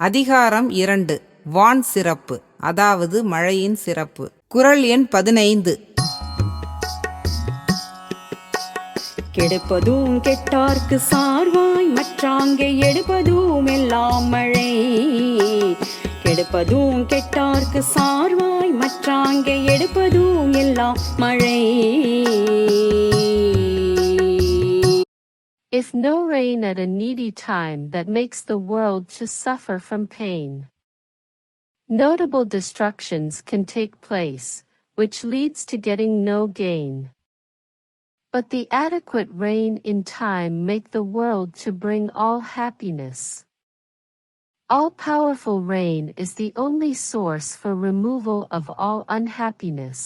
அதிகாரம் 2 வான் சிறப்பு அதாவது மழையின் சிறப்பு. குறள் எண் 15. கெடுப்பதும் கெட்டார்க்கு சார்வாய் மற்றாங்கே எடுப்பதும் எல்லாம் மழை. கெடுப்பதும் கெட்டார்க்கு சார்வாய் மற்றாங்கே எடுப்பதும் எல்லாம் மழை. If no rain at a needy time, that makes the world to suffer from pain. Notable destructions can take place, which leads to getting no gain. But the adequate rain in time make the world to bring all happiness. All-powerful rain is the only source for removal of all unhappiness.